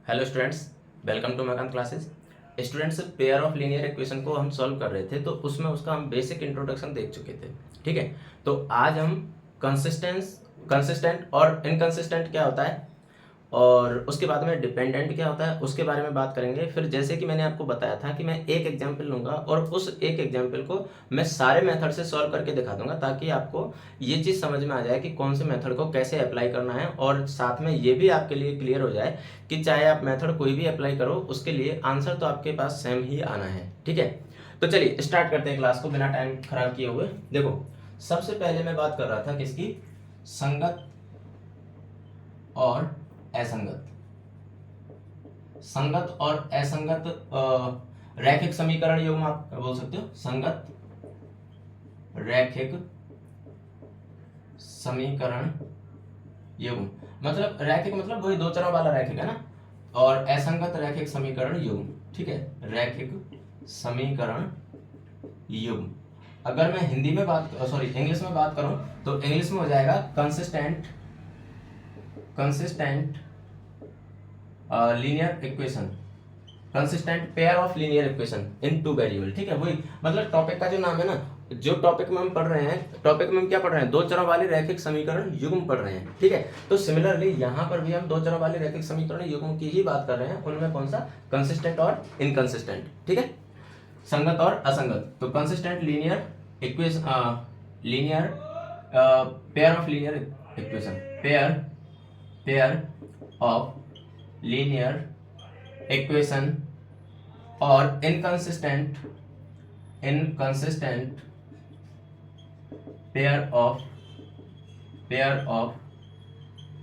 Hello students, welcome to मकान classes. Students, pair of linear equation को हम solve कर रहे थे, तो उसमें उसका हम बेसिक इंट्रोडक्शन देख चुके थे। ठीक है, तो आज हम कंसिस्टेंट और इनकंसिस्टेंट क्या होता है और उसके बाद में डिपेंडेंट क्या होता है उसके बारे में बात करेंगे। फिर जैसे कि मैंने आपको बताया था कि मैं एक एग्जाम्पल लूंगा और उस एक एग्जाम्पल को मैं सारे मेथड से सॉल्व करके दिखा दूंगा, ताकि आपको ये चीज़ समझ में आ जाए कि कौन से मेथड को कैसे अप्लाई करना है, और साथ में ये भी आपके लिए क्लियर हो जाए कि चाहे आप मेथड कोई भी अप्लाई करो, उसके लिए आंसर तो आपके पास सेम ही आना है। ठीक है, तो चलिए स्टार्ट करते हैं क्लास को बिना टाइम खराब किए हुए। देखो, सबसे पहले मैं बात कर रहा था किसकी, संगत और असंगत। संगत और असंगत रैखिक समीकरण युग्म आप बोल सकते हो। संगत रैखिक समीकरण युग्म मतलब रैखिक मतलब वही दो चरों वाला रैखिक है ना, और असंगत रैखिक समीकरण युग्म। ठीक है, रैखिक समीकरण युग्म। अगर मैं हिंदी में इंग्लिश में बात करूं तो इंग्लिश में हो जाएगा consistent linear equation, consistent pair of linear equation in two variable. ठीक है, वही मतलब टॉपिक का जो नाम है ना, जो टॉपिक में हम पढ़ रहे हैं, टॉपिक में हम क्या पढ़ रहे हैं, दो चरों वाले रैखिक समीकरण युग्म पढ़ रहे हैं। ठीक है, तो सिमिलरली यहाँ पर भी हम दो चरों वाले रैखिक समीकरण युग्म की ही बात कर रहे हैं। उनमें कौन सा, कंसिस्टेंट और इनकंसिस्टेंट। ठीक है, संगत और असंगत। तो consistent linear equation, linear pair of linear equation, pair of linear equation, और inconsistent pair of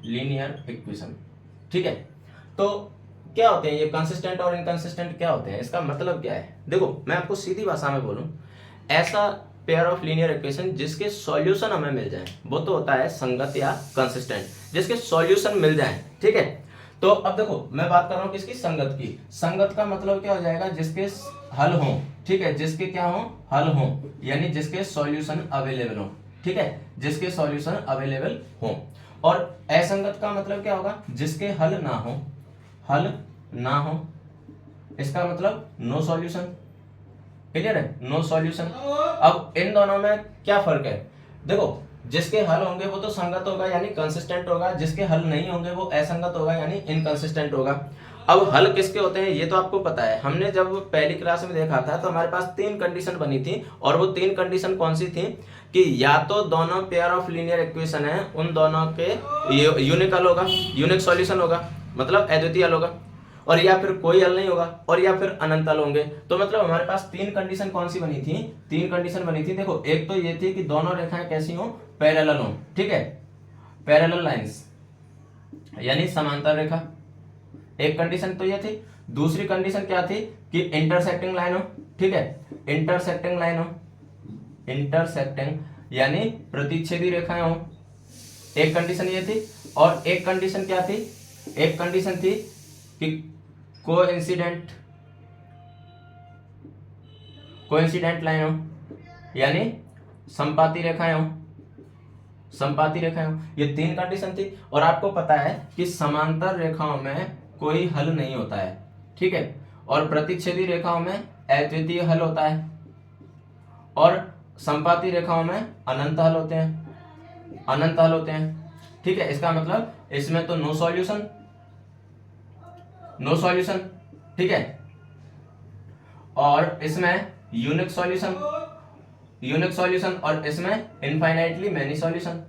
linear equation. ठीक है, तो क्या होते हैं ये कंसिस्टेंट और इनकंसिस्टेंट, क्या होते हैं, इसका मतलब क्या है। देखो, मैं आपको सीधी भाषा में बोलूं, ऐसा पेयर ऑफ लीनियर इक्वेशन जिसके सॉल्यूशन हमें मिल जाए वो तो होता है संगत या कंसिस्टेंट, जिसके सॉल्यूशन मिल जाए। ठीक है, तो अब देखो मैं बात कर रहा हूं किसकी, संगत की। संगत का मतलब क्या हो जाएगा, जिसके हल हो। ठीक है, जिसके क्या हो, हल हो, यानी जिसके सॉल्यूशन अवेलेबल हो। ठीक है, जिसके सॉल्यूशन अवेलेबल हो। और असंगत का मतलब क्या होगा, जिसके हल ना हो, हल ना हो, इसका मतलब नो सॉल्यूशन। क्लियर है, नो सॉल्यूशन। अब इन दोनों में क्या फर्क है, देखो, जिसके हल होंगे वो तो संगत होगा यानी कंसिस्टेंट होगा, जिसके हल नहीं होंगे वो असंगत होगा यानी इनकंसिस्टेंट होगा। अब हल किसके होते हैं ये तो आपको पता है, हमने जब पहली क्लास में देखा था तो हमारे पास तीन कंडीशन बनी थी, और वो तीन कंडीशन कौन सी थी कि या तो दोनों पेयर ऑफ लीनियर इक्वेशन है उन दोनों के यूनिक हल होगा, यूनिक सॉल्यूशन होगा, मतलब अद्वितीय हल होगा, और या फिर कोई हल नहीं होगा, और या फिर अनंत हल होंगे। तो मतलब हमारे पास तीन कंडीशन कौन सी बनी थी, तीन कंडीशन बनी थी। देखो, एक तो ये थी कि दोनों रेखाएं कैसी हो, पैरेलल हो। ठीक है, पैरेलल लाइंस यानी समांतर रेखा, एक कंडीशन तो ये थी। दूसरी कंडीशन क्या थी कि इंटरसेक्टिंग लाइन हो। ठीक है, इंटरसेक्टिंग लाइन हो, इंटरसेक्टिंग यानी प्रतिच्छेदी रेखाएं हो, एक कंडीशन ये थी। और एक कंडीशन क्या थी, एक कंडीशन थी कि कोइंसिडेंट लाइन हो, यानी संपाती रेखाएं हो, संपाती रेखाएं हो। ये तीन कंडीशन थी। और आपको पता है कि समांतर रेखाओं में कोई हल नहीं होता है। ठीक है, और प्रतिच्छेदी रेखाओं में अद्वितीय हल होता है, और संपाती रेखाओं में अनंत हल होते हैं, अनंत हल होते हैं। ठीक है, इसका मतलब इसमें तो नो सॉल्यूशन, नो सॉल्यूशन। ठीक है, और इसमें यूनिक सॉल्यूशन, यूनिक सॉल्यूशन, और इसमें infinitely many solution,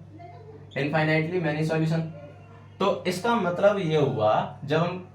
infinitely many solution. तो इसका मतलब ये हुआ, जब हम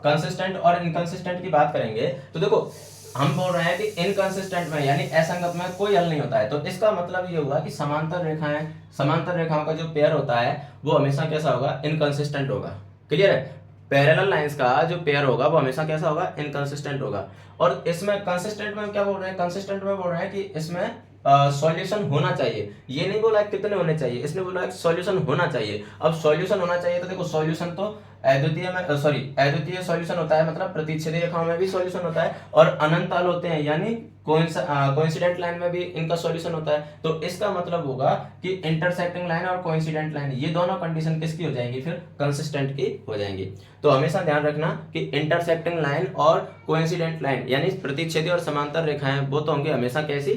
कंसिस्टेंट और इनकंसिस्टेंट की बात करेंगे तो देखो, हम बोल रहे हैं कि इनकंसिस्टेंट में यानी असंगत में कोई हल नहीं होता है। तो इसका मतलब ये हुआ कि समांतर रेखाएं, समांतर रेखाओं का जो पेयर होता है वो हमेशा कैसा होगा, इनकंसिस्टेंट होगा। क्लियर है, पैरेलल लाइंस का जो पेयर होगा वो हमेशा कैसा होगा, इनकंसिस्टेंट होगा। और इसमें कंसिस्टेंट में क्या बोल रहे हैं, कंसिस्टेंट में बोल रहे हैं कि इसमें सॉल्यूशन होना चाहिए, ये नहीं बोला कितने होने चाहिए, इसने बोला सॉल्यूशन होना चाहिए। अब सॉल्यूशन होना चाहिए तो देखो सॉल्यूशन तो अद्वितीय में अद्वितीय सॉल्यूशन होता है, मतलब प्रतिच्छेदी रेखाओं में भी सॉल्यूशन होता है, और अनंताल होते हैं यानी कोइंसिडेंट लाइन में भी इनका सॉल्यूशन होता है। तो इसका मतलब होगा कि इंटरसेक्टिंग लाइन और कोइंसिडेंट लाइन ये दोनों कंडीशन किसकी हो जाएंगी, फिर कंसिस्टेंट की हो जाएंगी। तो हमेशा ध्यान रखना कि इंटरसेक्टिंग लाइन और कोइंसिडेंट लाइन यानी प्रतिच्छेदी और समांतर रेखाएं वो तो होंगे हमेशा कैसी,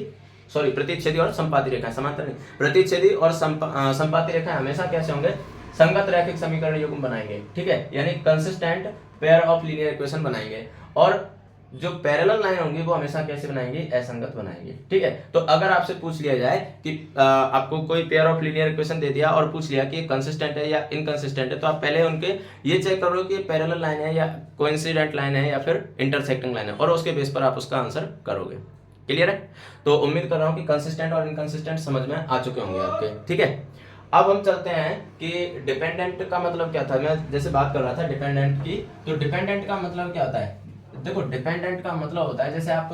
प्रतिच्छेदी और संपाती रेखाएं, समांतर नहीं, प्रतिच्छेदी और संपाती रेखाएं हमेशा कैसे होंगे, संगत रैखिक समीकरण युग्म बनाएंगे, ठीक है, यानी consistent pair of linear equation बनाएंगे। और जो पैरेलल लाइन होंगी वो हमेशा कैसे बनाएंगे, असंगत बनाएंगे, ठीक है। तो अगर आपसे पूछ लिया जाए कि आपको कोई पेयर ऑफ लीनियर इक्वेशन दे दिया और पूछ लिया कि कंसिस्टेंट है या इनकंसिस्टेंट है, तो आप पहले उनके ये चेक करो कि पैरेलल लाइन है या कोइंसिडेंट लाइन है या फिर इंटरसेक्टिंग लाइन है, और उसके बेस पर आप उसका आंसर करोगे। क्लियर है? तो उम्मीद कर रहा हूं कि कंसिस्टेंट और इनकंसिस्टेंट समझ में आ चुके होंगे आपके, ठीक है। अब हम चलते हैं कि डिपेंडेंट का मतलब क्या था, मैं जैसे बात कर रहा था डिपेंडेंट की, तो डिपेंडेंट का मतलब क्या होता है, देखो डिपेंडेंट का मतलब होता है जैसे आप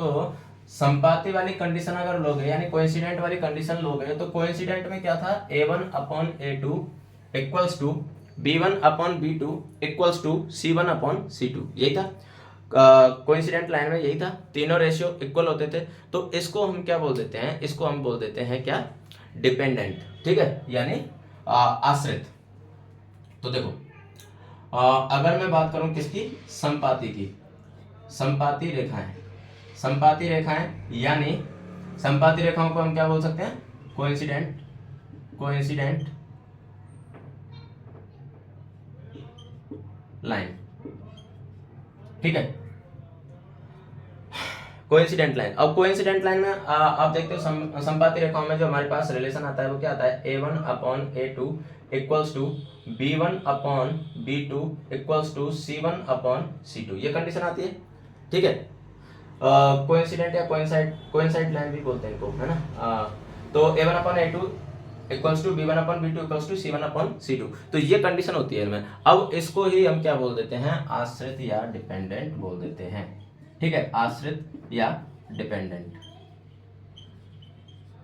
संपाती वाली कंडीशन अगर लोगे यानी कोइंसिडेंट वाली कंडीशन लोगे, तो कोइंसिडेंट में क्या था, a1/a2 equals to b1/b2 equals to c1/c2, यही था। कोइंसिडेंट लाइन में यही था, तीनों रेशियो इक्वल होते थे। तो इसको हम क्या बोल देते हैं, इसको हम बोल देते हैं क्या, डिपेंडेंट, ठीक है, यानी आश्रित। तो देखो अगर मैं बात करूं किसकी, संपाती की, संपाती रेखाएं, संपाती रेखाएं यानी संपाती रेखाओं को हम क्या बोल सकते हैं, कोइंसिडेंट, कोइंसिडेंट लाइन, ठीक है, कोइंसिडेंट लाइन। अब कोइंसिडेंट लाइन में आप देखते हो संपाती रेखाओं में जो हमारे पास रिलेशन आता है वो क्या आता है, a1/a2 equals to b1/b2 equals to c1/c2, ये कंडीशन आती है, ठीक है। कोइंसिडेंट या कोइंसाइड लाइन भी बोलते हैं इनको, है ना। तो a1/a2 equals to b1/b2 equals to c1/c2, तो ये कंडीशन होती है इनमें। अब इसको ही हम क्या बोल देते हैं, आश्रित या डिपेंडेंट बोल देते हैं, ठीक है, आश्रित या डिपेंडेंट,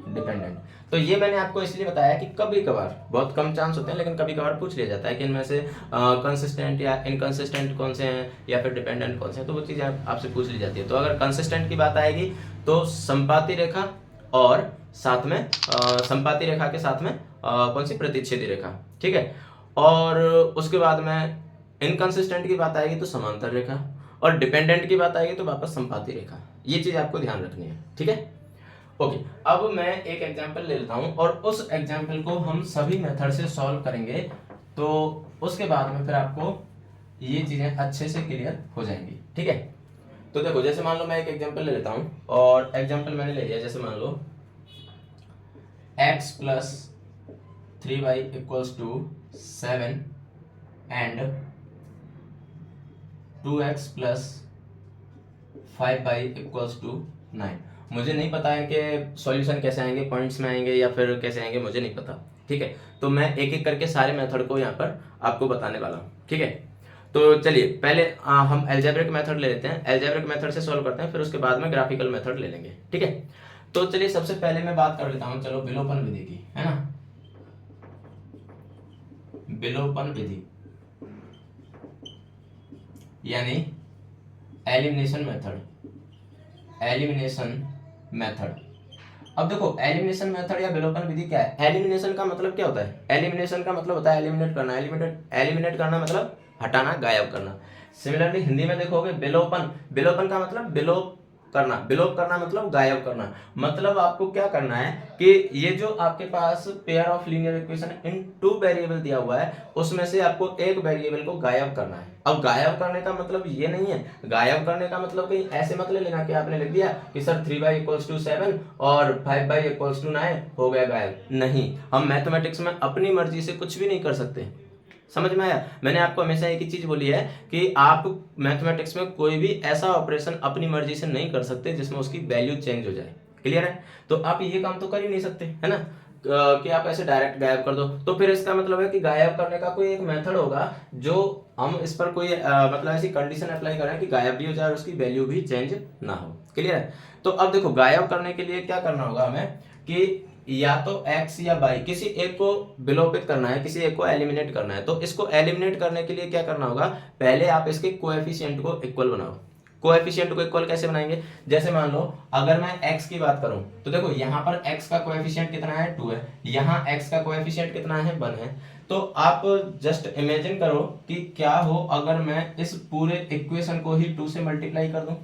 डिपेंडेंट। तो ये मैंने आपको इसलिए बताया कि कभी कभार, बहुत कम चांस होते हैं लेकिन कभी कभार पूछ लिया जाता है कि इनमें से कंसिस्टेंट या इनकंसिस्टेंट कौन से हैं या फिर डिपेंडेंट कौन से हैं, तो वो चीज़ें आपसे पूछ ली जाती है। तो अगर कंसिस्टेंट की बात आएगी तो संपाती रेखा और साथ में संपाती रेखा के साथ में कौन सी, प्रतिच्छेदी रेखा, ठीक है। और उसके बाद में इनकंसिस्टेंट की बात आएगी तो समांतर रेखा, और डिपेंडेंट की बात आएगी तो वापस संपाती रेखा। ये चीज आपको ध्यान रखनी है, ठीक है। ओके, अब मैं एक एग्जांपल ले लेता हूं और उस एग्जांपल को हम सभी मेथड से सॉल्व करेंगे, तो उसके बाद में फिर आपको ये चीजें अच्छे से क्लियर हो जाएंगी, ठीक है। तो देखो जैसे मान लो मैं एक एग्जांपल ले लेता हूं, और एग्जांपल मैंने ले लिया, जैसे मान लो x + 3y = 7 and 2x + 5y = 9। मुझे नहीं पता है कि सॉल्यूशन कैसे आएंगे, पॉइंट्स में आएंगे या फिर कैसे आएंगे, मुझे नहीं पता, ठीक है। तो मैं एक एक करके सारे मेथड को यहाँ पर आपको बताने वाला हूँ, ठीक है। तो चलिए पहले हम अलजेब्रिक मेथड ले लेते हैं, अलजेब्रिक मेथड से सॉल्व करते हैं, फिर उसके बाद में ग्राफिकल मेथड ले लेंगे, ठीक है। तो चलिए सबसे पहले मैं बात कर लेता हूँ, चलो विलोपन विधि की, है ना, विलोपन विधि यानी एलिमिनेशन मेथड, एलिमिनेशन मेथड। अब देखो एलिमिनेशन मेथड या विलोपन विधि क्या है, एलिमिनेशन का मतलब क्या होता है, एलिमिनेशन का मतलब होता है एलिमिनेट करना, एलिमिनेट करना मतलब हटाना, गायब करना। सिमिलरली हिंदी में देखोगे विलोपन, विलोपन का मतलब विलोप करना, विलोप करना मतलब गायब करना। मतलब आपको क्या करना है कि ये जो आपके पास pair of linear equation in 2 variable दिया हुआ है, उसमें से आपको एक वेरिएबल को गायब करना है। अब गायब करने का मतलब ये नहीं है, गायब करने का मतलब कहीं ऐसे मत ले लेना कि आपने लिख दिया कि सर 3y = 7 और 5y = 9 हो गया गायब। नहीं, हम मैथमेटिक्स में अपनी मर्जी से कुछ भी नहीं कर सकते, समझ में आया। मैंने आपको हमेशा एक ही चीज बोली है कि आप मैथमेटिक्स में कोई भी ऐसा ऑपरेशन अपनी मर्जी से नहीं कर सकते जिसमें उसकी वैल्यू चेंज हो जाए, क्लियर है। तो आप ये काम तो कर ही नहीं सकते, है ना, कि आप ऐसे डायरेक्ट गायब कर दो। तो फिर इसका मतलब है कि गायब करने का कोई एक मेथड होगा जो हम इस पर कोई मतलब ऐसी कंडीशन अप्लाई करें कि गायब भी हो जाए और उसकी वैल्यू भी चेंज ना हो, क्लियर है। तो अब देखो गायब करने के लिए क्या करना होगा हमें, कि या तो x या y किसी एक को विलोपित करना है, किसी एक को एलिमिनेट करना है। तो इसको एलिमिनेट करने के लिए क्या करना होगा, पहले आप इसके कोएफिशिएंट को इक्वल बनाओ। कोएफिशिएंट को इक्वल कैसे बनाएंगे, जैसे मान लो अगर मैं x की बात करूं तो देखो यहाँ पर x का कोएफिशिएंट कितना है 2 है, यहाँ x का कोएफिशिएंट कितना है 1 है। तो आप जस्ट इमेजिन करो कि क्या हो अगर मैं इस पूरे इक्वेशन को ही 2 से मल्टीप्लाई कर दूं।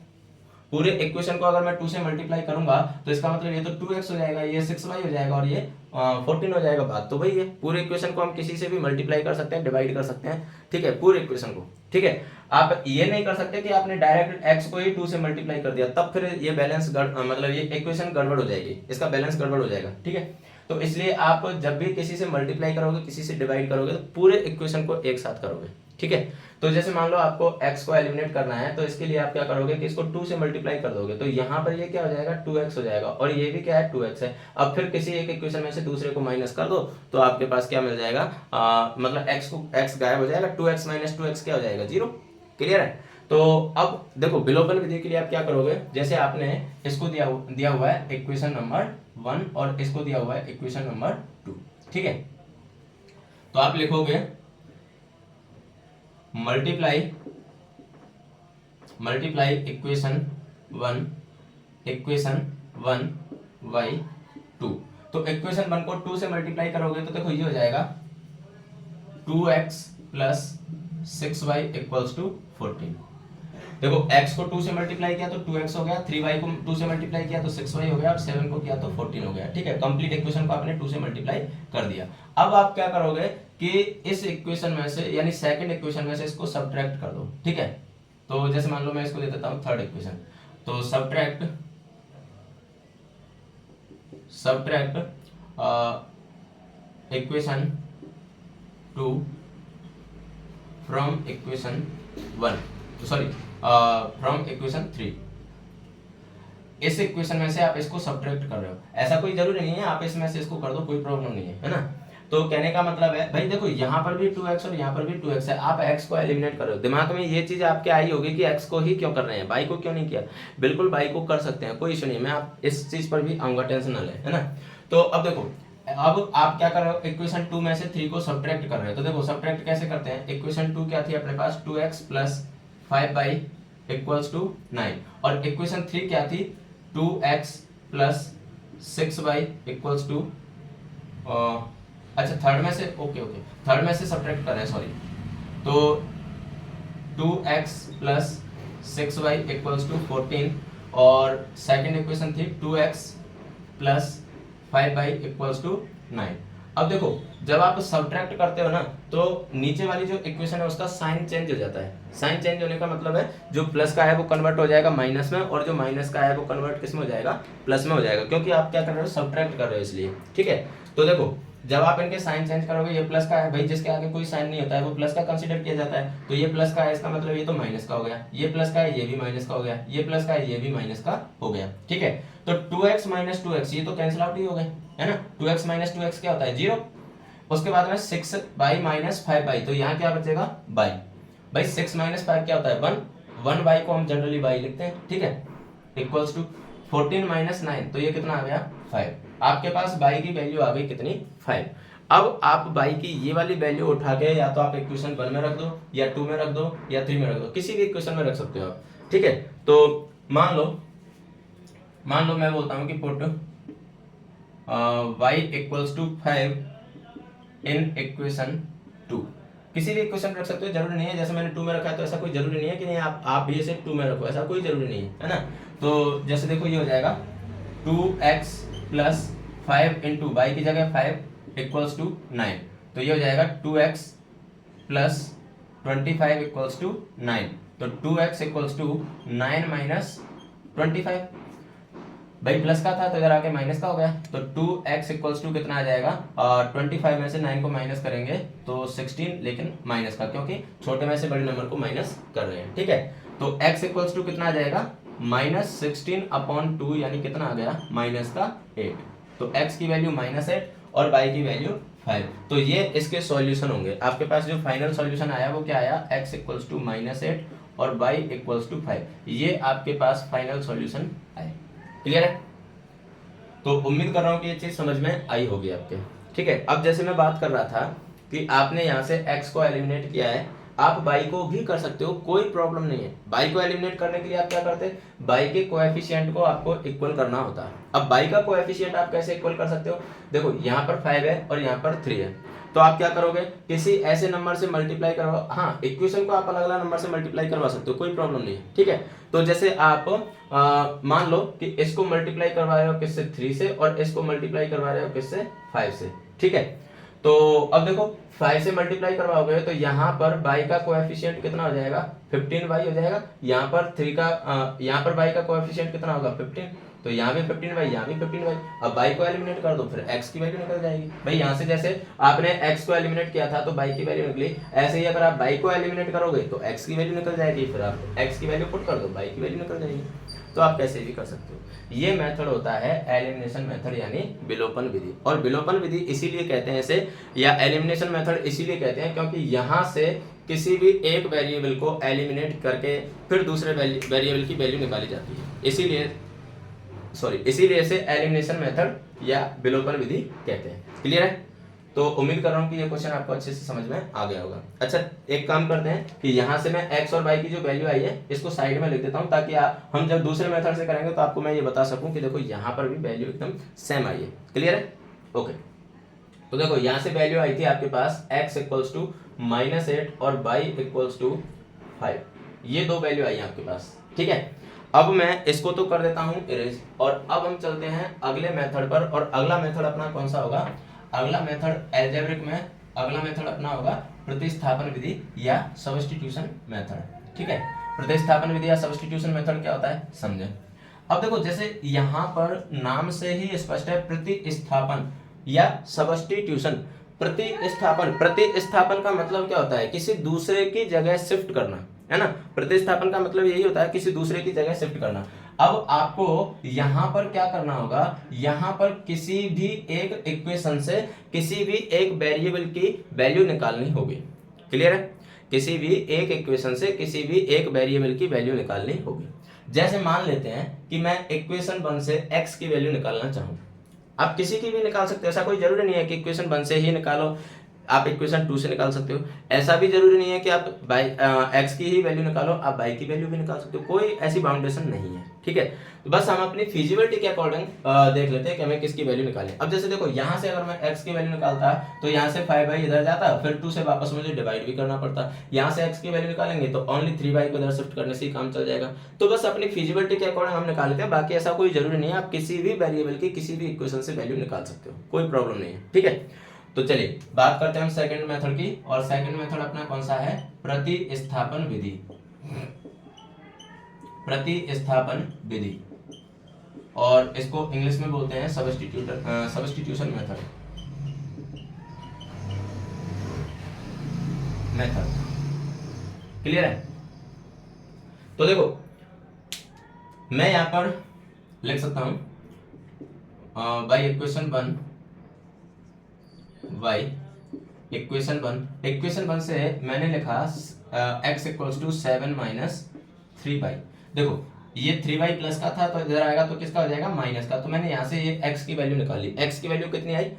पूरे इक्वेशन को अगर मैं 2 से मल्टीप्लाई करूंगा तो इसका मतलब ये तो 2x हो जाएगा, ये 6y हो जाएगा और ये 14 हो जाएगा। बात तो वही है, पूरे इक्वेशन को हम किसी से भी मल्टीप्लाई कर सकते हैं, डिवाइड कर सकते हैं, ठीक है, पूरे इक्वेशन को। ठीक है, आप ये नहीं कर सकते कि आपने डायरेक्ट x को ही 2 से मल्टीप्लाई कर दिया, तब फिर ये बैलेंस मतलब ये इक्वेशन गड़बड़ हो जाएगी, इसका बैलेंस गड़बड़ हो जाएगा। ठीक है, तो इसलिए आप जब भी किसी से मल्टीप्लाई करोगे, किसी से डिवाइड करोगे, तो पूरे इक्वेशन को एक साथ करोगे। ठीक है, तो जैसे मान लो आपको x को एलिमिनेट करना है, तो इसके लिए आप क्या करोगे कि इसको 2 से मल्टीप्लाई कर दोगे, तो यहाँ पर ये क्या हो जाएगा 2x हो जाएगा, और ये भी क्या है 2x है। अब फिर किसी एक इक्वेशन में से दूसरे को माइनस कर दो तो आपके पास क्या मिल जाएगा, मतलब x गायब हो जाएगा, 2x माइनस 2x क्या हो जाएगा 0। क्लियर है। तो अब देखो विलोपन विधि के लिए आप क्या करोगे, जैसे आपने इसको दिया हुआ है इक्वेशन नंबर 1 और इसको दिया हुआ है इक्वेशन नंबर 2। ठीक है, तो आप लिखोगे मल्टीप्लाई इक्वेशन 1 बाई 2। तो इक्वेशन 1 को 2 से मल्टीप्लाई करोगे तो देखो ये हो जाएगा 2x plus 6y equals to 14। देखो x को 2 से मल्टीप्लाई किया तो 2x हो गया, 3y को 2 से मल्टीप्लाई किया तो 6y हो गया, और 7 को किया तो 14 हो गया। ठीक है, कंप्लीट इक्वेशन को आपने 2 से मल्टीप्लाई कर दिया। अब आप क्या करोगे कि इस इक्वेशन में से यानी सेकंड इक्वेशन में से इसको सब्ट्रैक्ट कर दो। ठीक है, तो जैसे मान लो मैं इसको दे देता हूं थर्ड इक्वेशन, तो subtract equation 2 from equation 1, sorry from equation 3। इस इक्वेशन में से आप इसको सब्ट्रैक्ट कर रहे हो, ऐसा कोई जरूरी नहीं है, आप इसमें से इसको कर दो, कोई प्रॉब्लम नहीं है ना। तो कहने का मतलब है भाई देखो यहाँ पर भी 2x और यहाँ पर भी 2x है, आप x को एलिमिनेट कर रहे हो। दिमाग में ये चीज आपके आई होगी कि x को ही क्यों कर रहे हैं, y को क्यों नहीं किया। बिल्कुल y को कर सकते हैं, कोई इशू नहीं, मैं आप इस चीज पर भी आऊंगा, टेंशन ना ले, है ना। तो अब देखो, अब आप क्या कर रहे हो, इक्वेशन 2 में से 3 को सब्ट्रैक्ट कर रहे हो। तो देखो सब्ट्रैक्ट कैसे करते हैं, इक्वेशन 2 क्या थी अपने पास 2x plus 5y equals to 9, और इक्वेशन 3 क्या थी 2x plus 6y equals to, अच्छा थर्ड में से थर्ड में से सब्ट्रैक्ट कर रहे हैं, सॉरी। तो 2x plus 6y equals to 14, और सेकंड इक्वेशन थी 2x plus 5y equals to 9। अब देखो जब आप सब्ट्रैक्ट करते हो ना, तो नीचे वाली जो इक्वेशन है उसका साइन चेंज हो जाता है। साइन चेंज होने का मतलब है जो प्लस का है वो कन्वर्ट हो जाएगा माइनस में, और जो माइनस का है वो कन्वर्ट किस में हो जाएगा, प्लस में हो जाएगा, क्योंकि आप क्या कर रहे हो सब्ट्रैक्ट कर रहे हो इसलिए। ठीक है, तो देखो जब आप इनके साइन चेंज करोगे, ये प्लस का है भाई, जिसके आगे कोई साइन नहीं होता है वो प्लस का कंसीडर किया जाता है, तो ये प्लस का है इसका मतलब ये तो माइनस का हो गया, ये प्लस का है ये भी माइनस का हो गया, ये प्लस का है ये भी माइनस का हो गया। ठीक है, तो 2x माइनस 2x ये तो कैंसिल आउट ही हो गए, है ना। 2x माइनस 2x क्या होता है 0, उसके बाद में 6y माइनस 5y, तो यहाँ क्या बचेगा y। भाई 6 माइनस 5 क्या होता है 1 y को हम जनरली y लिखते हैं। ठीक है, इक्वल्स टू 14 माइनस 9, तो ये कितना आ गया 5। आपके पास y की वैल्यू आ गई कितनी 5। अब आप y की ये वाली वैल्यू उठा के या तो आप इक्वेशन 1 में रख दो, या 2 में रख दो, या 3 में रख दो, किसी भी इक्वेशन में रख सकते हो आप। ठीक है, तो मान लो मैं बोलता हूँ कि put y equals to 5 in equation 2। किसी भी इक्वेशन रख सकते हो, जरूरी नहीं है जैसे मैंने 2 में रखा है तो ऐसा कोई जरूरी नहीं है कि नहीं आप भी इसे 2 में रखो, ऐसा कोई जरूरी नहीं है ना। तो जैसे देखो ये हो जाएगा 2x प्लस 5 इंटू वाई की जगह 5 इक्वल्स टू 9, तो ये हो जाएगा 2x प्लस 25 इक्वल्स टू 9, तो 2x इक्वल्स टू 9 माइनस 25। भाई प्लस का था तो इधर आके माइनस का हो गया, तो 2x इक्वल्स टू कितना आ जाएगा, और 25 में से 9 को माइनस करेंगे तो 16, लेकिन माइनस का, क्योंकि छोटे में से बड़े नंबर को माइनस कर रहे हैं। ठीक है, तो x इक्वल्स टू कितना आ जाएगा माइनस 16 अपॉन 2, यानी कितना आ गया माइनस का 8। तो x की वैल्यू -8 और y की वैल्यू 5। तो ये इसके सॉल्यूशन होंगे। आपके पास जो फाइनल सॉल्यूशन आया वो क्या आया, x इक्वल्स टू -8 और y इक्वल्स टू 5। ये आपके पास फाइनल सॉल्यूशन आए। क्लियर है। तो उम्मीद कर रहा हूँ कि ये चीज़ समझ में आई होगी आपके। ठीक है, अब जैसे मैं बात कर रहा था कि आपने यहाँ से x को एलिमिनेट किया है, आप y को भी कर सकते हो, कोई प्रॉब्लम नहीं है। y को एलिमिनेट करने के लिए आप क्या करते हैं, y के कोएफिशिएंट को आपको इक्वल करना होता है। अब y का कोएफिशिएंट आप कैसे इक्वल कर सकते हो, देखो यहाँ पर 5 है और यहाँ पर 3 है, तो आप क्या करोगे, किसी ऐसे नंबर से मल्टीप्लाई करो। हाँ, इक्वेशन को आप अलग अलग नंबर से मल्टीप्लाई करवा सकते हो, कोई प्रॉब्लम नहीं है। ठीक है, तो जैसे आप मान लो कि इसको मल्टीप्लाई करवा रहे हो किससे, 3 से, और इसको मल्टीप्लाई करवा रहे हो किससे, 5 से। ठीक है, तो अब देखो 5 से मल्टीप्लाई करवाओगे तो यहाँ पर y का कोएफिशिएंट कितना हो जाएगा, 15y हो जाएगा। यहाँ पर 3 का यहाँ पर y का कोएफिशिएंट कितना होगा, 15, तो यहाँ भी 15y, यहाँ भी 15y। अब y को एलिमिनेट कर दो, फिर x की वैल्यू निकल जाएगी। भाई यहाँ से जैसे आपने x को एलिमिनेट किया था तो y की वैल्यू निकली, ऐसे ही अगर आप y को एलिमिनेट करोगे तो x की वैल्यू निकल जाएगी, फिर आप x की वैल्यू पुट कर दो, y की वैल्यू निकल जाएगी। तो आप कैसे भी कर सकते हो। ये मेथड होता है एलिमिनेशन मेथड, यानी विलोपन विधि। और विलोपन विधि इसीलिए कहते हैं इसे, या एलिमिनेशन मेथड इसीलिए कहते हैं क्योंकि यहाँ से किसी भी एक वेरिएबल को एलिमिनेट करके फिर दूसरे वेरिएबल की वैल्यू निकाली जाती है, इसीलिए इसे एलिमिनेशन मेथड या विलोपन विधि कहते हैं। क्लियर है, तो उम्मीद कर रहा हूँ कि ये क्वेश्चन आपको अच्छे से समझ में आ गया होगा। अच्छा, एक काम करते हैं कि यहाँ से मैं x और y की जो वैल्यू आई है इसको साइड में लिख देता हूँ, ताकि हम जब दूसरे मेथड से करेंगे तो आपको मैं ये बता सकूँ कि देखो यहाँ पर भी वैल्यू एकदम सेम आई है। क्लियर है, ओके। तो देखो यहाँ से वैल्यू आई थी आपके पास x इक्वल्स टू -8 और y इक्वल्स टू 5, ये दो वैल्यू आई है आपके पास। ठीक है, अब मैं इसको तो कर देता हूँ इरेज, और अब हम चलते हैं अगले मेथड पर। और अगला मेथड अपना कौन सा होगा, अगला मेथड अलजेब्रिक में अगला मेथड अपना होगा प्रतिस्थापन विधि या सब्स्टिट्यूशन मेथड। ठीक है, प्रतिस्थापन विधि या सब्स्टिट्यूशन मेथड क्या होता है समझे। अब देखो जैसे यहाँ पर नाम से ही स्पष्ट है, प्रतिस्थापन या सब्स्टिट्यूशन। प्रतिस्थापन का मतलब क्या होता है, किसी दूसरे की जगह शिफ्ट करना, है ना। प्रतिस्थापन का मतलब यही होता है किसी दूसरे की जगह शिफ्ट करना। अब आपको यहां पर क्या करना होगा, यहां पर किसी भी एक इक्वेशन से किसी भी एक वेरिएबल की वैल्यू निकालनी होगी। क्लियर है, किसी भी एक इक्वेशन से किसी भी एक वेरिएबल की वैल्यू निकालनी होगी। जैसे मान लेते हैं कि मैं इक्वेशन 1 से x की वैल्यू निकालना चाहूँ, आप किसी की भी निकाल सकते हो, ऐसा कोई जरूरी नहीं है कि इक्वेशन 1 से ही निकालो, आप इक्वेशन 2 से निकाल सकते हो। ऐसा भी जरूरी नहीं है कि आप x की ही वैल्यू निकालो, आप y की वैल्यू भी निकाल सकते हो, कोई ऐसी बाउंडेशन नहीं है। ठीक है, तो बस हम अपनी फिजिबिलिटी के अकॉर्डिंग देख लेते हैं कि हमें किसकी वैल्यू निकालें। अब जैसे देखो यहाँ से अगर मैं x की वैल्यू निकालता तो यहाँ से 5y इधर जाता, फिर 2 से वापस मुझे डिवाइड भी करना पड़ता। यहाँ से x की वैल्यू निकालेंगे तो ओनली 3y को इधर शिफ्ट करने से ही काम चल जाएगा। तो बस अपनी फिजिबिलिटी के अकॉर्डिंग हम निकाल लेते हैं, बाकी ऐसा कोई जरूरी नहीं है, आप किसी भी वेरिएबल की किसी भी इक्वेशन से वैल्यू निकाल सकते हो, कोई प्रॉब्लम नहीं है। ठीक है, तो चलिए बात करते हैं हम सेकंड मेथड की, और सेकंड मेथड अपना कौन सा है, प्रतिस्थापन विधि। प्रतिस्थापन विधि, और इसको इंग्लिश में बोलते हैं सब्स्टिट्यूशन मेथड। क्लियर है, तो देखो मैं यहां पर लिख सकता हूं बाय इक्वेशन 1 इक्वेशन 1 से मैंने लिखा x इक्वल्स टू 7 - 3y। देखो ये 3y प्लस का था तो इधर आएगा तो किसका हो जाएगा, माइनस का। तो मैंने यहाँ से ये x की वैल्यू निकाली, x की वैल्यू कितनी आई,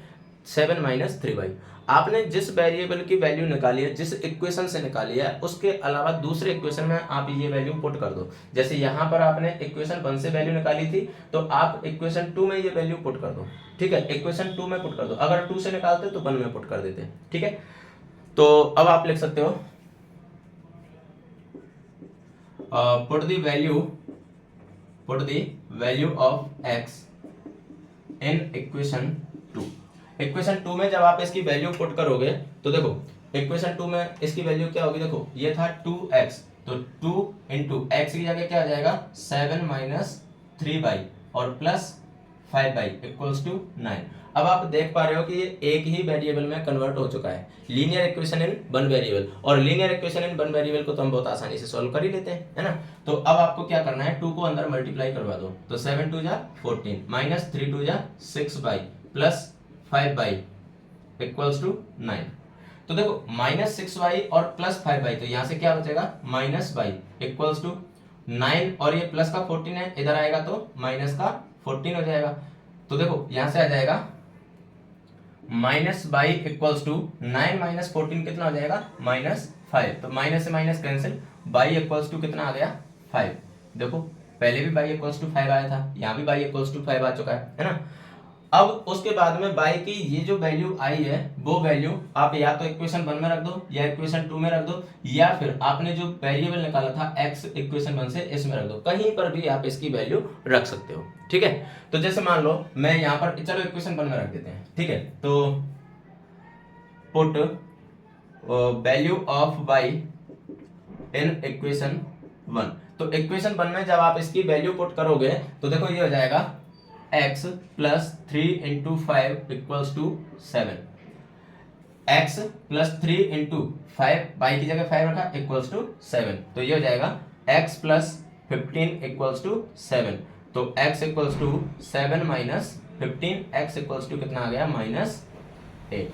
7 - 3y। आपने जिस वेरिएबल की वैल्यू निकाली है, जिस इक्वेशन से निकाली है, उसके अलावा दूसरे इक्वेशन में आप ये वैल्यू पुट कर दो। जैसे यहाँ पर आपने इक्वेशन 1 से वैल्यू निकाली थी तो आप इक्वेशन 2 में ये वैल्यू पुट कर दो। ठीक है, इक्वेशन 2 में पुट कर दो, अगर 2 से निकालते तो 1 में पुट कर देते। ठीक है, तो अब आप लिख सकते हो put the value of x in equation 2। Equation 2 में जब आप इसकी वैल्यू पुट करोगे तो देखो इक्वेशन 2 में इसकी वैल्यू क्या होगी, देखो ये था 2x, तो 2 इंटू x की जगह क्या आ जाएगा, 7 - 3y और प्लस 5y इक्वल्स टू 9। अब आप देख पा रहे हो कि ये एक ही वेरिएबल में कन्वर्ट हो चुका है, linear equation in one variable. और linear equation in one variable को तो हम बहुत आसानी से सॉल्व कर ही लेते हैं, है ना। तो अब आपको क्या करना है, 2 को अंदर मल्टीप्लाई करवा दो, तो 7 2 जा 14 माइनस 3 2 जा 6y plus 5y equals to 9। तो देखो माइनस 6y और प्लस 5y, तो यहाँ से क्या बचेगा, माइनस y इक्वल्स टू 9, और ये प्लस का 14 है, इधर आएगा तो माइनस का 14 हो जाएगा। तो देखो यहां से आ जाएगा minus y equals to 9 minus 14 कितना हो जाएगा -5। तो माइनस से minus cancel, y equals to कितना आ गया 5। देखो पहले भी बाई इक्वल्स टू 5 आया था, यहाँ भी बाई इक्वल्स टू 5 आ चुका है ना। अब उसके बाद में बाई की ये जो वैल्यू आई है वो वैल्यू आप या तो इक्वेशन 1 में रख दो या इक्वेशन 2 में रख दो, या फिर आपने जो वेरिएबल निकाला था x इक्वेशन 1 से इसमें रख दो, कहीं पर भी आप इसकी वैल्यू रख सकते हो। ठीक है, तो जैसे मान लो मैं यहाँ पर, चलो इक्वेशन 1 में रख देते हैं। ठीक है, तो put value of y in equation 1। तो इक्वेशन 1 में जब आप इसकी वैल्यू पुट करोगे तो देखो ये हो जाएगा x plus 3 into 5 equals to 7। x plus 3 into 5, y की जगह 5 रखा, इक्वल्स टू 7। तो ये हो जाएगा x प्लस 15 इक्वल्स टू 7। तो x equals to 7 minus 15, x equals to कितना आ गया -8।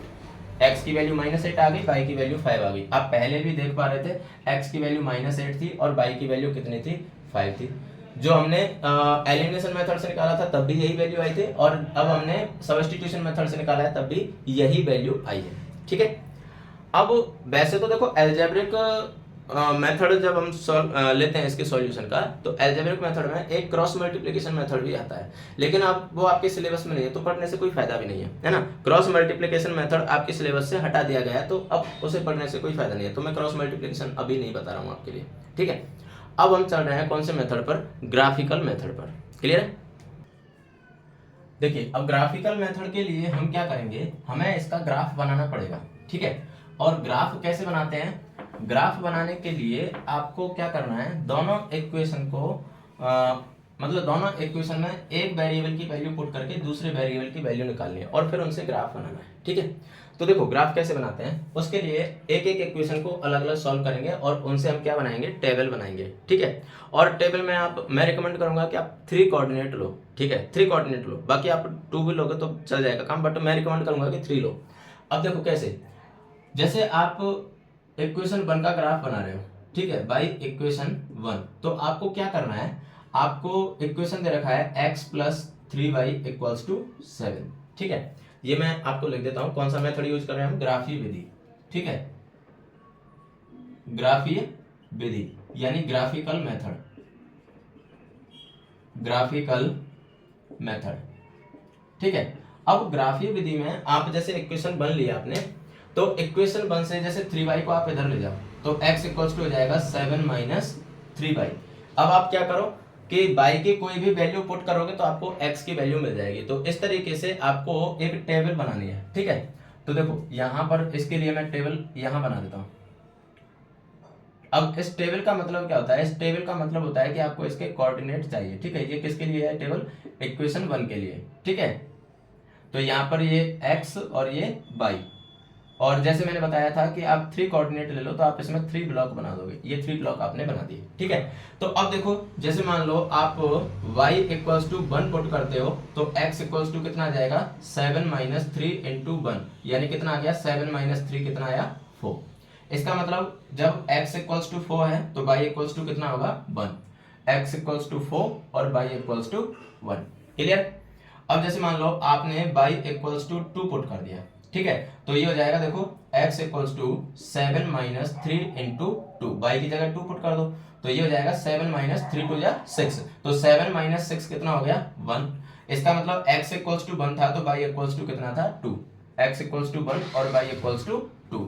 x की वैल्यू -8 आ गई, y की वैल्यू 5 आ गई। आप पहले भी देख पा रहे थे x की वैल्यू -8 थी और y की वैल्यू कितनी थी 5 थी। जो हमने एलिमिनेशन मेथड से निकाला था तब भी यही वैल्यू आई थी, और अब हमने सब्स्टिट्यूशन मेथड से निकाला है तब भी यही वैल्यू आई है। ठीक है, अब वैसे तो देखो एल्जेब्रिक मेथड जब हम लेते हैं इसके सॉल्यूशन का, तो एल्जेब्रिक मेथड में एक क्रॉस मल्टीप्लिकेशन मेथड भी आता है, लेकिन अब वो आपके सिलेबस में नहीं है तो पढ़ने से कोई फायदा भी नहीं है ना। क्रॉस मल्टीप्लिकेशन मेथड आपके सिलेबस से हटा दिया गया है, तो अब उसे पढ़ने से कोई फायदा नहीं है, तो मैं क्रॉस मल्टीप्लिकेशन अभी नहीं बता रहा हूँ आपके लिए। ठीक है, अब हम चल रहे हैं कौन से मेथड पर, ग्राफिकल मेथड पर। क्लियर है? देखिए अब ग्राफिकल मेथड के लिए हम क्या करेंगे, हमें इसका ग्राफ बनाना पड़ेगा। ठीक है, और ग्राफ कैसे बनाते हैं, ग्राफ बनाने के लिए आपको क्या करना है, दोनों इक्वेशन को मतलब दोनों इक्वेशन में एक वेरिएबल की वैल्यू पुट करके दूसरे वेरिएबल की वैल्यू निकालनी है और फिर उनसे ग्राफ बनाना है। ठीक है, तो देखो ग्राफ कैसे बनाते हैं, उसके लिए एक एक इक्वेशन को अलग अलग सॉल्व करेंगे और उनसे हम क्या बनाएंगे, टेबल बनाएंगे। ठीक है, और टेबल में मैं रिकमेंड करूंगा कि आप 3 कोऑर्डिनेट लो। ठीक है, 3 कोऑर्डिनेट लो, बाकी आप 2 भी लोगे तो चल जाएगा काम, बट मैं रिकमेंड करूंगा कि 3 लो। अब देखो कैसे, जैसे आप इक्वेशन 1 का ग्राफ बना रहे हो, ठीक है, बाई इक्वेशन 1, तो आपको क्या करना है, आपको इक्वेशन दे रखा है x plus 3y equals to 7। ठीक है, ये मैं आपको लिख देता हूं कौन सा मेथड यूज कर रहे हैं हम, ग्राफीय विधि। ठीक है, ग्राफीय विधि यानी ग्राफिकल मेथड, ग्राफिकल मेथड। ठीक है, अब ग्राफीय विधि में आप जैसे इक्वेशन 1 लिया आपने, तो इक्वेशन 1 से जैसे 3y को आप इधर ले जाओ तो x इक्वल्स टू हो जाएगा 7 माइनस 3y। अब आप क्या करो कि y की कोई भी वैल्यू पुट करोगे तो आपको x की वैल्यू मिल जाएगी। तो इस तरीके से आपको एक टेबल बनानी है। ठीक है, तो देखो यहां पर इसके लिए मैं टेबल यहां बना देता हूं। अब इस टेबल का मतलब क्या होता है, इस टेबल का मतलब होता है कि आपको इसके कोऑर्डिनेट चाहिए। ठीक है, ये किसके लिए है टेबल, इक्वेशन 1 के लिए। ठीक है, तो यहाँ पर ये x और ये y, और जैसे मैंने बताया था कि आप 3 कोऑर्डिनेट ले लो तो आप इसमें 3 ब्लॉक बना दोगे, ये 3 ब्लॉक आपने बना दिए। ठीक है, तो अब देखो जैसे मान लो आप y इक्वल्स टू 1 पुट करते हो तो x इक्वल्स टू कितना आ जाएगा 7 माइनस 3 इंटू 1, यानी कितना आ गया 7 माइनस 3 कितना आया 4। इसका मतलब जब x इक्वल्स टू 4 है तो y इक्वल्स टू कितना होगा 1, x इक्वल्स टू 4 और y इक्वल्स टू 1। क्लियर? अब जैसे मान लो आपने y इक्वल्स टू 2 पुट कर दिया। ठीक है, तो ये हो जाएगा देखो x equals to 7 minus 3 into 2, y की जगह 2 पुट कर दो तो ये हो जाएगा 7 माइनस 3 टू जा 6, तो 7 माइनस 6 कितना हो गया 1। इसका मतलब x इक्वल्स टू 1 था तो y इक्वल्स टू कितना था 2, x इक्वल्स टू 1 और y इक्वल्स टू 2।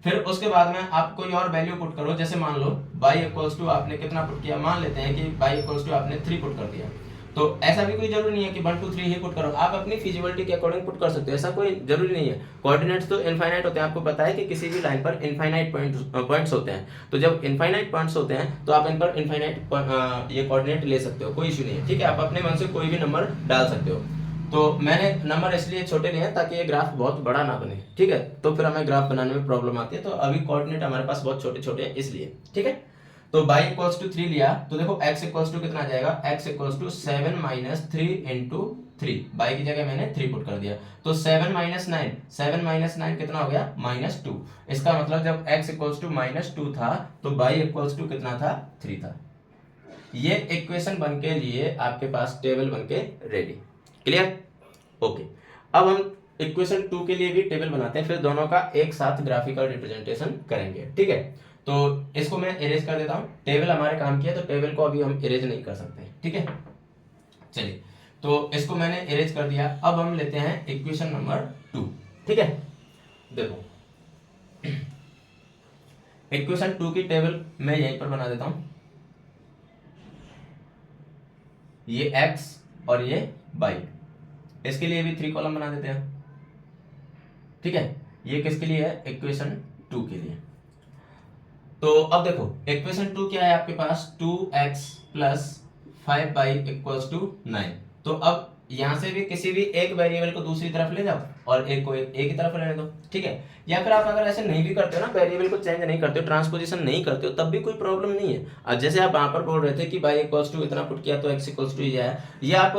फिर उसके बाद में आप कोई और वैल्यू पुट करो, जैसे मान लो y इक्वल्स टू आपने कितना पुट किया, मान लेते हैं कि y इक्वल्स टू आपने 3 पुट कर दिया। तो ऐसा भी कोई जरूरी नहीं है कि 1 2 3 ही पुट करो, आप अपनी फिजिबिलिटी के अकॉर्डिंग पुट कर सकते हो, ऐसा कोई जरूरी नहीं है। कोऑर्डिनेट्स तो इनफाइनाइट होते हैं, आपको पता है कि किसी भी लाइन पर इनफाइनाइट पॉइंट्स होते हैं, तो जब इनफाइनाइट पॉइंट्स होते हैं तो आप इन पर इनफाइनाइट ये कोऑर्डिनेट ले सकते हो, कोई इशू नहीं है। ठीक है, आप अपने मन से कोई भी नंबर डाल सकते हो। तो मैंने नंबर इसलिए छोटे लिए हैं ताकि ये ग्राफ बहुत बड़ा ना बने। ठीक है, तो फिर हमें ग्राफ बनाने में प्रॉब्लम आती है, तो अभी कोऑर्डिनेट हमारे पास बहुत छोटे छोटे हैं इसलिए। ठीक है, तो y इक्वल्स टू 3 लिया तो देखो x इक्वल्स टू कितना आ जाएगा, x equals to 7 minus 3 into 3, y की जगह मैंने 3 पुट कर दिया तो 7 माइनस 9, 7 माइनस 9 कितना हो गया -2। इसका मतलब जब x इक्वल्स टू -2 था तो y इक्वल्स टू कितना था 3 था। ये इक्वेशन बन के लिए आपके पास टेबल बन के रेडी। क्लियर? ओके, अब हम इक्वेशन 2 के लिए भी टेबल बनाते हैं, फिर दोनों का एक साथ ग्राफिकल रिप्रेजेंटेशन करेंगे। ठीक है, तो इसको मैं इरेज कर देता हूँ। टेबल हमारे काम की है तो टेबल को अभी हम इरेज नहीं कर सकते। ठीक है, चलिए, तो इसको मैंने इरेज कर दिया। अब हम लेते हैं इक्वेशन नंबर 2। ठीक है, देखो इक्वेशन 2 की टेबल मैं यहीं पर बना देता हूं। ये x और ये y, इसके लिए भी 3 कॉलम बना देते हैं। ठीक है, ये किसके लिए है? इक्वेशन 2 के लिए। तो अब देखो इक्वेशन 2 क्या है आपके पास? 2x plus 5y equals to 9। तो अब यहां से भी किसी भी एक वेरिएबल को दूसरी तरफ ले जाओ और एक को एक ही तरफ रहने दो। ठीक है, या फिर आप अगर ऐसे नहीं भी करते हो ना, वेरिएबल को चेंज नहीं करते हो, ट्रांसपोजिशन नहीं करते हो, तब भी कोई प्रॉब्लम नहीं है। अब जैसे आप वहां पर बोल रहे थे कि y इक्वल्स टू इतना पुट किया तो x इक्वल्स टू ये है, ये आप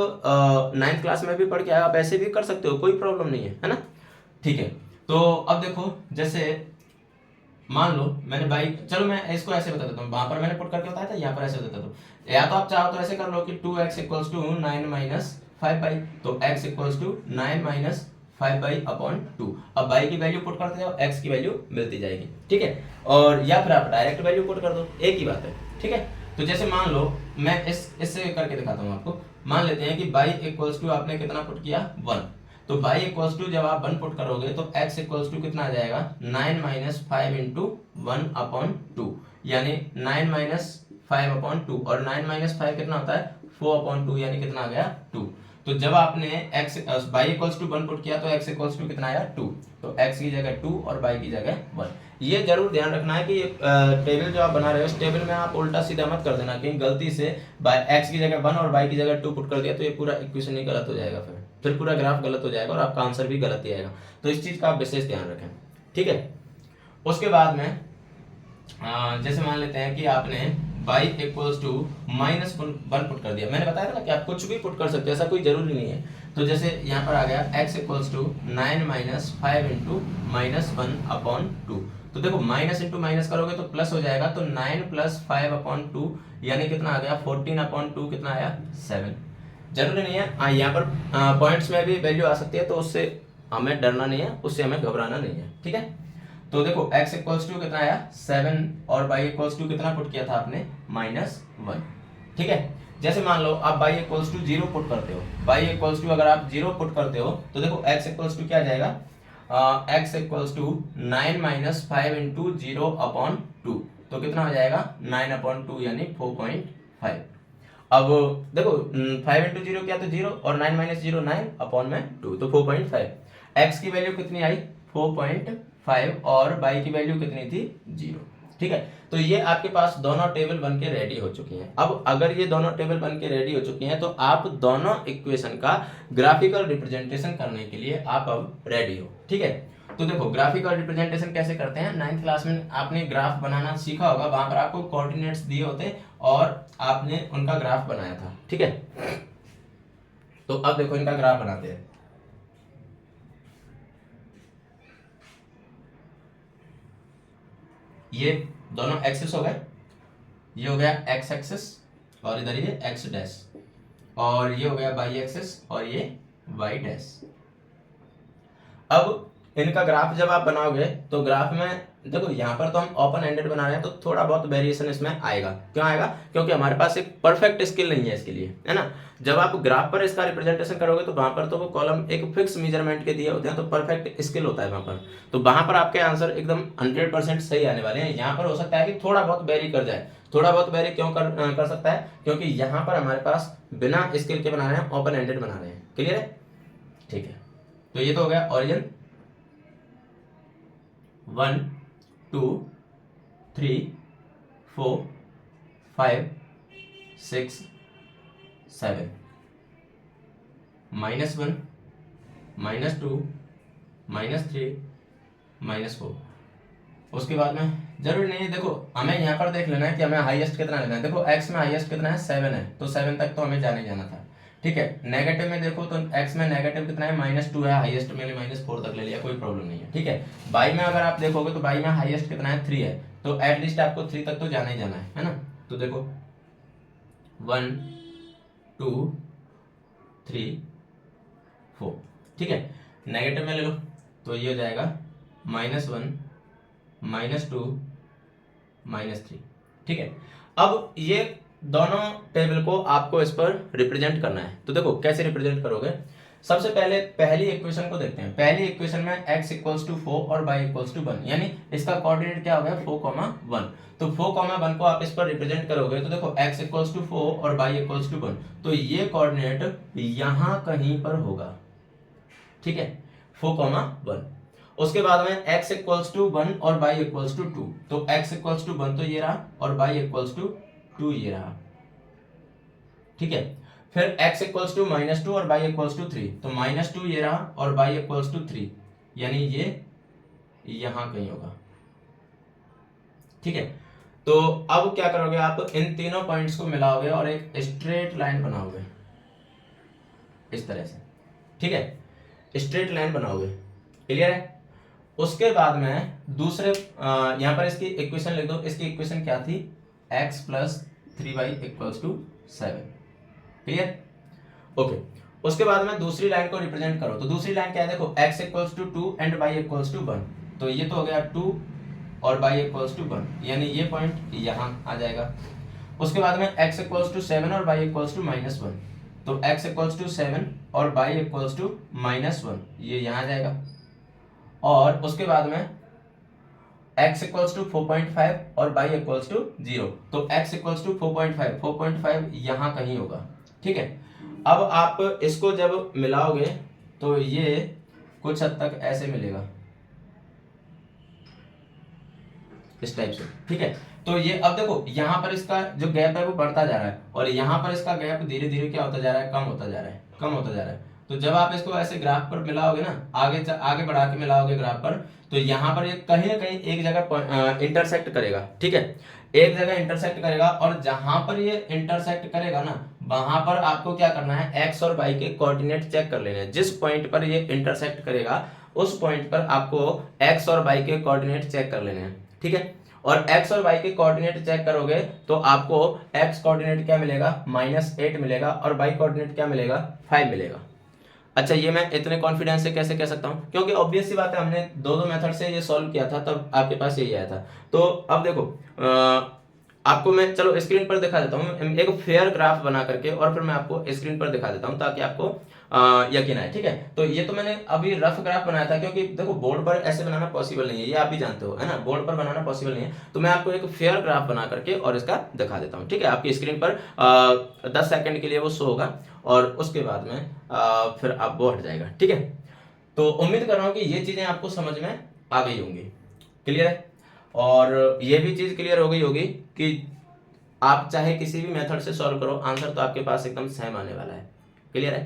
9th क्लास में भी पढ़ के आए, आप ऐसे भी कर सकते हो, कोई प्रॉब्लम नहीं है ना। ठीक है, तो अब देखो जैसे मान लो मैंने बाई, चलो मैं इसको ऐसे बता देता हूँ, वहां पर मैंने पुट करके बताया था, यहाँ पर ऐसे बता देता हूँ। या तो आप चाहो तो ऐसे कर लो कि 2x equals to 9 minus 5y, तो x equals to 9 minus 5y upon 2। अब y की वैल्यू पुट करते जाओ, x की वैल्यू मिलती जाएगी। ठीक है, और या फिर आप डायरेक्ट वैल्यू पुट कर दो, एक ही बात है। ठीक है, तो जैसे मान लो मैं इससे करके दिखाता हूँ आपको। मान लेते हैं कि y इक्वल्स टू आपने कितना पुट किया? 1। तो y इक्वल्स टू जब आप 1 पुट करोगे तो x इक्वल्स टू कितना आ जाएगा? 9 माइनस 5 इंटू 1 अपॉन 2, यानी 9 माइनस 5 अपॉन 2, और 9 माइनस 5 कितना होता है? 4 अपॉन 2, यानी कितना आ गया? 2। तो जब आपने y इक्वल्स टू 1 पुट किया तो x इक्वल्स टू कितना आया? 2। तो x की जगह 2 और y की जगह 1। ये जरूर ध्यान रखना है कि टेबल जो आप बना रहे हो, इस टेबल में आप उल्टा सीधा मत कर देना, कहीं गलती से x की जगह 1 और y की जगह 2 पुट कर दिया तो ये पूरा इक्वेशन ही गलत हो जाएगा, फिर पूरा ग्राफ गलत हो जाएगा और आपका आंसर भी गलत ही आएगा। तो इस चीज का आप विशेष ध्यान रखें। ठीक है, उसके बाद में जैसे मान लेते हैं कि आपने y equals to minus 1 put कर दिया। मैंने बताया था ना कि आप कुछ भी पुट कर सकते हो, ऐसा कोई जरूरी नहीं है। तो जैसे यहाँ पर आ गया x equals to 9 minus 5 into minus 1 upon 2। तो देखो माइनस इंटू माइनस करोगे तो प्लस हो जाएगा, तो 9 प्लस 5 अपॉन 2 यानी कितना आ गया? 14 अपॉन 2, कितना आया? 7। जरूरी नहीं है, यहाँ पर पॉइंट्स में भी वैल्यू आ सकती है, तो उससे हमें डरना नहीं है, उससे हमें घबराना नहीं है। ठीक है, तो देखो x इक्वल्स टू कितना आया? 7, और y इक्वल्स टू कितना पुट किया था आपने? -1। ठीक है, जैसे मान लो आप y इक्वल्स टू 0 पुट करते हो, y इक्वल्स टू अगर आप 0 पुट करते हो तो देखो x इक्वल्स टू क्या आ जाएगा? x equals to 9 minus 5 into 0 upon 2, तो कितना हो जाएगा? 9 अपॉन 2 यानी 4.5। अब देखो 5 इंटू 0 क्या? तो 0, और 9 माइनस 0 9 अपॉन में 2, तो 4.5। x की वैल्यू कितनी आई? 4.5, और y की वैल्यू कितनी थी? 0। ठीक है, तो ये आपके पास दोनों टेबल बन के रेडी हो चुकी हैं। अब अगर ये दोनों टेबल बन के रेडी हो चुकी हैं तो आप दोनों इक्वेशन का ग्राफिकल रिप्रेजेंटेशन करने के लिए आप अब रेडी हो। ठीक है, तो देखो ग्राफिकल रिप्रेजेंटेशन कैसे करते हैं। 9th क्लास में आपने ग्राफ बनाना सीखा होगा, वहां पर आपको कोऑर्डिनेट्स दिए होते और आपने उनका ग्राफ बनाया था। ठीक है, तो अब देखो इनका ग्राफ बनाते हैं। ये दोनों एक्सिस हो गए, ये हो गया एक्स एक्सिस और इधर ये एक्स डैश, और ये हो गया वाई एक्सिस और ये वाई डैश। अब इनका ग्राफ जब आप बनाओगे तो ग्राफ में देखो यहाँ पर तो हम ओपन एंडेड बना रहे हैं, तो थोड़ा बहुत वेरिएशन इसमें आएगा। क्यों आएगा? क्योंकि हमारे पास एक परफेक्ट स्केल नहीं है इसके लिए, है ना। जब आप ग्राफ पर इसका रिप्रेजेंटेशन करोगे तो वहां पर तो वो कॉलम एक फिक्स मेजरमेंट के दिए होते हैं, तो परफेक्ट स्केल होता है वहां पर, तो वहां पर आपके आंसर एकदम 100% सही आने वाले हैं। यहाँ पर हो सकता है कि थोड़ा बहुत वेरी कर जाए। थोड़ा बहुत वेरी क्यों कर सकता है? क्योंकि यहाँ पर हमारे पास बिना स्केल के बना रहे हैं, ओपन एंडेड बना रहे हैं। क्लियर है? ठीक है, तो ये तो हो गया ओरिजिन 1 2 3 4 5 6 7, -1 -2 -3 -4। उसके बाद में जरूरी नहीं है, देखो हमें यहाँ पर देख लेना है कि हमें हाईएस्ट कितना लेना है। देखो x में हाईएस्ट कितना है? 7 है, तो 7 तक तो हमें जाने जाना था। ठीक है, नेगेटिव में देखो तो x में नेगेटिव कितना है? -2 है, हाईएस्ट मैंने -4 तक ले लिया, कोई प्रॉब्लम नहीं है। ठीक है, y में अगर आप देखोगे तो y में हाईएस्ट कितना है? 3 है, तो एटलीस्ट आपको 3 तक तो जाना ही जाना है ना। तो देखो 1 2 3 4, ठीक है, नेगेटिव में ले लो तो ये हो जाएगा -1 -2 -3। ठीक है, अब ये दोनों टेबल को आपको इस पर रिप्रेजेंट करना है। तो देखो कैसे रिप्रेजेंट करोगे। सबसे पहले पहली इक्वेशन को देखते हैं। पहली इक्वेशन में x इक्वल्स टू 4 और y इक्वल्स टू 1, यानी इसका कोऑर्डिनेट क्या हो गया 4, 1। तो 4, 1 को आप इस पर रिप्रेजेंट करोगे तो देखो x इक्वल्स टू 4 और y इक्वल्स टू 1, तो ये कोऑर्डिनेट यहां कहीं पर होगा। ठीक है, 4, 1। उसके बाद में x इक्वल्स टू 1 और y इक्वल्स टू 2, तो x इक्वल्स टू 1 तो ये रहा और y इक्वल्स टू 2 ये रहा। ठीक है, फिर x इक्वल्स टू -2 और y इक्वल्स टू 3, तो -2 ये रहा और y इक्वल्स टू 3, यानी ये यहां कहीं होगा। ठीक है, तो अब क्या करोगे आप, इन तीनों पॉइंट्स को मिलाओगे और एक स्ट्रेट लाइन बनाओगे इस तरह से। ठीक है, स्ट्रेट लाइन बनाओगे, क्लियर है। उसके बाद में दूसरे यहां पर इसकी इक्वेशन लिख दो। इसकी इक्वेशन क्या थी, x plus 3y equals to 7। Clear, okay. उसके बाद में दूसरी लाइन को रिप्रेजेंट करो। तो दूसरी लाइन क्या है, देखो x equals to 2 and y equals to 1, तो ये तो हो गया 2 और y इक्वल्स टू 1, यानी ये पॉइंट यहां आ जाएगा। उसके बाद में x इक्वल्स टू 7 और y इक्वल्स टू -1, तो x इक्वल्स टू 7 और y इक्वल्स टू -1, ये यहां आ जाएगा। और उसके बाद में x इक्वल्स टू 4.5 और y इक्वल्स टू 0, तो x इक्वल्स टू 4.5 यहां कहीं होगा। ठीक है, अब आप इसको जब मिलाओगे तो ये कुछ हद तक ऐसे मिलेगा, इस टाइप से। ठीक है, तो ये अब देखो यहाँ पर इसका जो गैप है वो बढ़ता जा रहा है और यहाँ पर इसका गैप धीरे धीरे क्या होता जा रहा है, कम होता जा रहा है, कम होता जा रहा है। तो जब आप इसको ऐसे ग्राफ पर मिलाओगे ना, आगे बढ़ा के मिलाओगे ग्राफ पर, तो यहाँ पर ये कहीं ना कहीं एक जगह इंटरसेक्ट करेगा। ठीक है, एक जगह इंटरसेक्ट करेगा और जहां पर ये इंटरसेक्ट करेगा ना, वहां पर आपको क्या करना है, एक्स और वाई के कोऑर्डिनेट चेक कर लेने हैं। जिस पॉइंट पर ये इंटरसेक्ट करेगा उस पॉइंट पर आपको एक्स और वाई के कोऑर्डिनेट चेक कर लेने हैं। ठीक है, और x और y के कोऑर्डिनेट चेक करोगे तो आपको x कोऑर्डिनेट क्या मिलेगा, -8 मिलेगा और y कोऑर्डिनेट क्या मिलेगा, 5 मिलेगा। अच्छा, ये मैं इतने कॉन्फिडेंस से कैसे कह सकता हूँ, क्योंकि ऑब्वियस सी बात है, हमने दो मेथड से ये सॉल्व किया था, तब आपके पास यही आया था। तो अब देखो आपको मैं चलो स्क्रीन पर दिखा देता हूँ एक फेयर ग्राफ बना करके, और फिर मैं आपको स्क्रीन पर दिखा देता हूँ ताकि आपको यकीन आए। ठीक है, तो ये तो मैंने अभी रफ ग्राफ बनाया था, क्योंकि देखो बोर्ड पर ऐसे बनाना पॉसिबल नहीं है, ये आप भी जानते हो, है ना, बोर्ड पर बनाना पॉसिबल नहीं है। तो मैं आपको एक फेयर ग्राफ बना करके और इसका दिखा देता हूँ। ठीक है, आपकी स्क्रीन पर 10 सेकंड के लिए वो शो होगा और उसके बाद में फिर आप वो हट जाएगा। ठीक है, तो उम्मीद कर रहा हूँ कि ये चीजें आपको समझ में आ गई होंगी, क्लियर है। और ये भी चीज क्लियर हो गई होगी कि आप चाहे किसी भी मेथड से सॉल्व करो, आंसर तो आपके पास एकदम सेम आने वाला है, क्लियर है।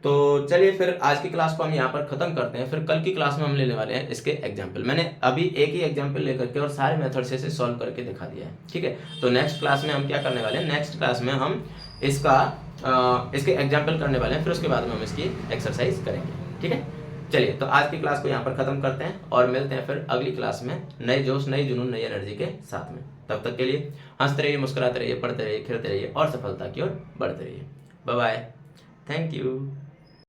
तो चलिए फिर आज की क्लास को हम यहाँ पर खत्म करते हैं, फिर कल की क्लास में हम लेने वाले हैं इसके एग्जाम्पल। मैंने अभी एक ही एग्जाम्पल लेकर के और सारे मेथड से सॉल्व करके दिखा दिया है। ठीक है, तो नेक्स्ट क्लास में हम क्या करने वाले हैं, नेक्स्ट क्लास में हम इसके एग्जाम्पल करने वाले हैं, फिर उसके बाद में हम इसकी एक्सरसाइज करेंगे। ठीक है, चलिए तो आज की क्लास को यहाँ पर खत्म करते हैं और मिलते हैं फिर अगली क्लास में नए जोश, नई जुनून, नई एनर्जी के साथ में। तब तक के लिए हंसते रहिए, मुस्कुराते रहिए, पढ़ते रहिए, खेलते रहिए और सफलता की ओर बढ़ते रहिए। Bye bye, thank you.